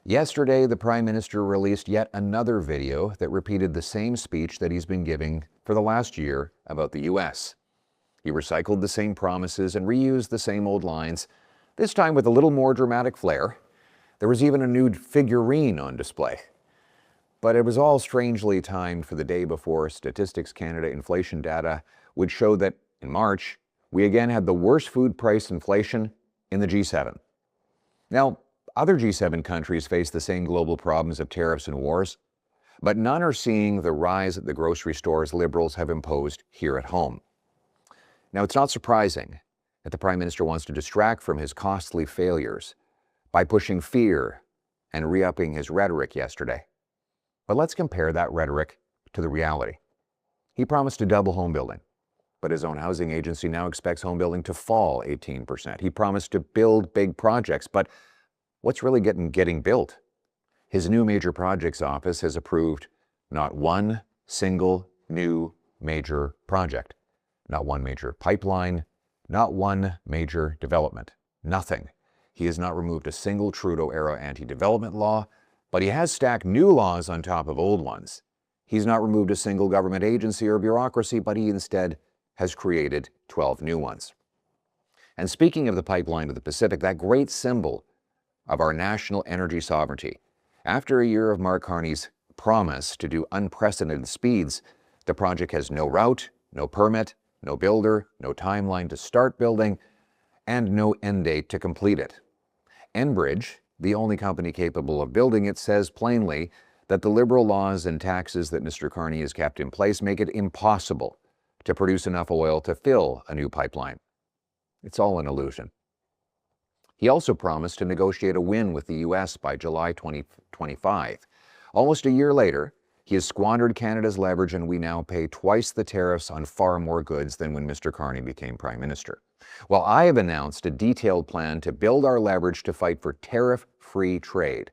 Yesterday, the Prime Minister released yet another video that repeated the same speech that he's been giving for the last year about the U.S. He recycled the same promises and reused the same old lines, this time with a little more dramatic flair. There was even a nude figurine on display. But it was all strangely timed for the day before Statistics Canada inflation data would show that in March, we again had the worst food price inflation in the G7. Now, other G7 countries face the same global problems of tariffs and wars, but none are seeing the rise at the grocery stores Liberals have imposed here at home. Now, it's not surprising that the Prime Minister wants to distract from his costly failures by pushing fear and re-upping his rhetoric yesterday. But let's compare that rhetoric to the reality. He promised to double home building, but his own housing agency now expects home building to fall 18%. He promised to build big projects, but what's really getting built? His new major projects office has approved not one single new major project, not one major pipeline, not one major development, nothing. He has not removed a single Trudeau-era anti-development law, but he has stacked new laws on top of old ones. He's not removed a single government agency or bureaucracy, but he instead has created 12 new ones. And speaking of the pipeline to the Pacific, that great symbol of our national energy sovereignty, after a year of Mark Carney's promise to do unprecedented speeds, the project has no route, no permit, no builder, no timeline to start building, and no end date to complete it. Enbridge, the only company capable of building it, says plainly that the Liberal laws and taxes that Mr. Carney has kept in place make it impossible to produce enough oil to fill a new pipeline. It's all an illusion. He also promised to negotiate a win with the U.S. by July 2025. Almost a year later, he has squandered Canada's leverage, and we now pay twice the tariffs on far more goods than when Mr. Carney became Prime Minister. Well, I have announced a detailed plan to build our leverage to fight for tariff-free trade.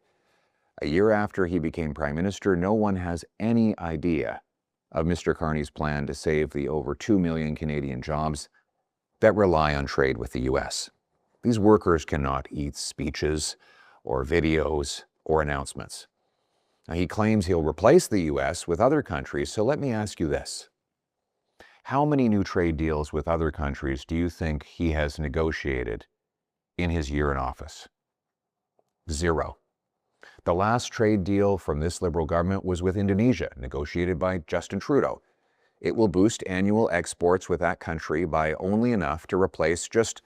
A year after he became Prime Minister, no one has any idea of Mr. Carney's plan to save the over 2 million Canadian jobs that rely on trade with the U.S. These workers cannot eat speeches or videos or announcements. Now, he claims he'll replace the U.S. with other countries, so let me ask you this. How many new trade deals with other countries do you think he has negotiated in his year in office? Zero. The last trade deal from this Liberal government was with Indonesia, negotiated by Justin Trudeau. It will boost annual exports with that country by only enough to replace just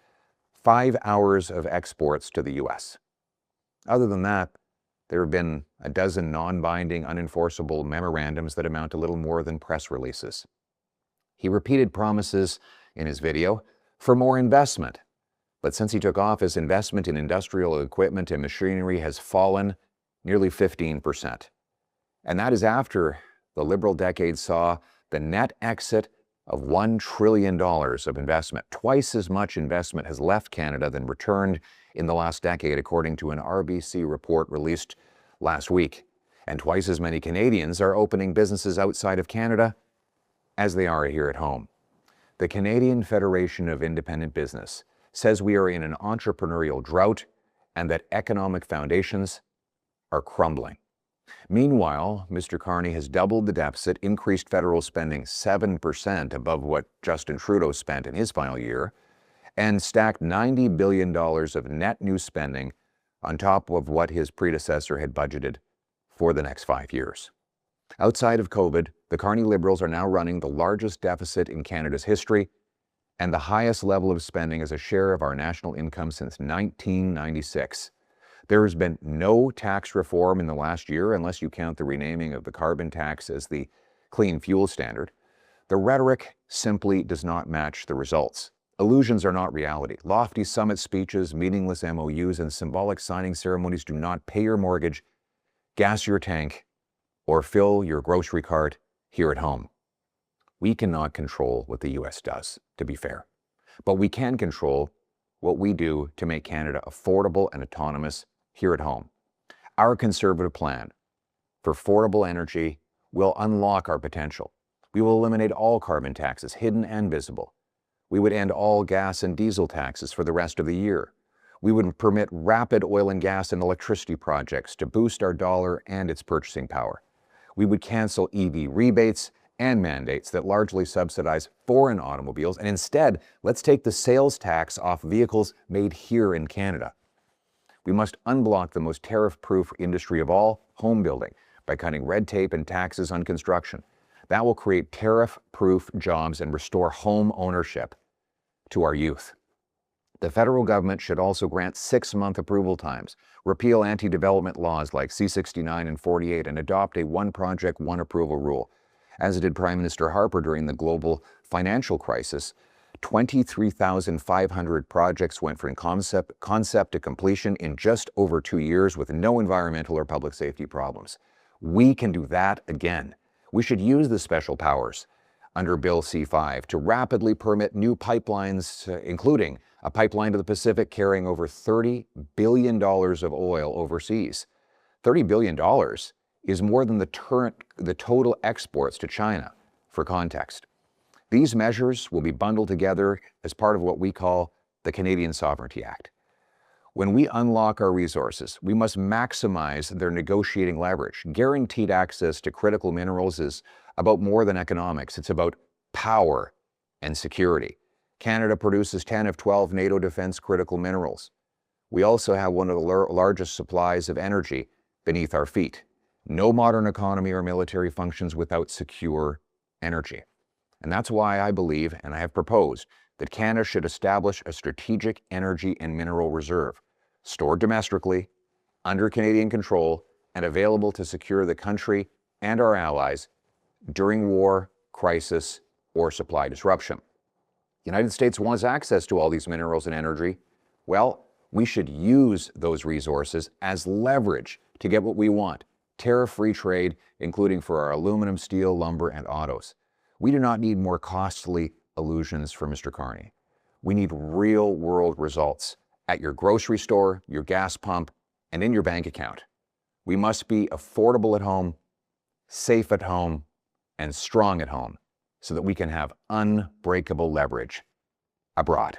5 hours of exports to the U.S. Other than that, there have been a dozen non-binding, unenforceable memorandums that amount to little more than press releases. He repeated promises in his video for more investment, but since he took office, investment in industrial equipment and machinery has fallen nearly 15%. And that is after the Liberal decade saw the net exit of $1 trillion of investment. Twice as much investment has left Canada than returned in the last decade, according to an RBC report released last week. And twice as many Canadians are opening businesses outside of Canada as they are here at home. The Canadian Federation of Independent Business says we are in an entrepreneurial drought and that economic foundations are crumbling. Meanwhile, Mr. Carney has doubled the deficit, increased federal spending 7% above what Justin Trudeau spent in his final year, and stacked $90 billion of net new spending on top of what his predecessor had budgeted for the next 5 years. Outside of COVID, the Carney Liberals are now running the largest deficit in Canada's history and the highest level of spending as a share of our national income since 1996. There has been no tax reform in the last year, unless you count the renaming of the carbon tax as the clean fuel standard. The rhetoric simply does not match the results. Illusions are not reality. Lofty summit speeches, meaningless MOUs, and symbolic signing ceremonies do not pay your mortgage, gas your tank, or fill your grocery cart here at home. We cannot control what the U.S. does, to be fair, but we can control what we do to make Canada affordable and autonomous here at home. Our Conservative plan for affordable energy will unlock our potential. We will eliminate all carbon taxes, hidden and visible. We would end all gas and diesel taxes for the rest of the year. We would permit rapid oil and gas and electricity projects to boost our dollar and its purchasing power. We would cancel EV rebates and mandates that largely subsidize foreign automobiles, and instead, let's take the sales tax off vehicles made here in Canada. We must unblock the most tariff-proof industry of all, home building, by cutting red tape and taxes on construction. That will create tariff-proof jobs and restore home ownership to our youth. The federal government should also grant 6-month approval times, repeal anti-development laws like C-69 and 48, and adopt a one project, one approval rule. As did Prime Minister Harper during the global financial crisis, 23,500 projects went from concept to completion in just over 2 years with no environmental or public safety problems. We can do that again. We should use the special powers under Bill C-5 to rapidly permit new pipelines, including a pipeline to the Pacific carrying over $30 billion of oil overseas. $30 billion is more than the total exports to China, for context. These measures will be bundled together as part of what we call the Canadian Sovereignty Act. When we unlock our resources, we must maximize their negotiating leverage. Guaranteed access to critical minerals is about more than economics. It's about power and security. Canada produces 10 of 12 NATO defense critical minerals. We also have one of the largest supplies of energy beneath our feet. No modern economy or military functions without secure energy. And that's why I believe, and I have proposed, that Canada should establish a strategic energy and mineral reserve, stored domestically, under Canadian control, and available to secure the country and our allies during war, crisis, or supply disruption. The United States wants access to all these minerals and energy. Well, we should use those resources as leverage to get what we want: tariff-free trade, including for our aluminum, steel, lumber, and autos. We do not need more costly illusions from Mr. Carney. We need real-world results at your grocery store, your gas pump, and in your bank account. We must be affordable at home, safe at home, and strong at home so that we can have unbreakable leverage abroad.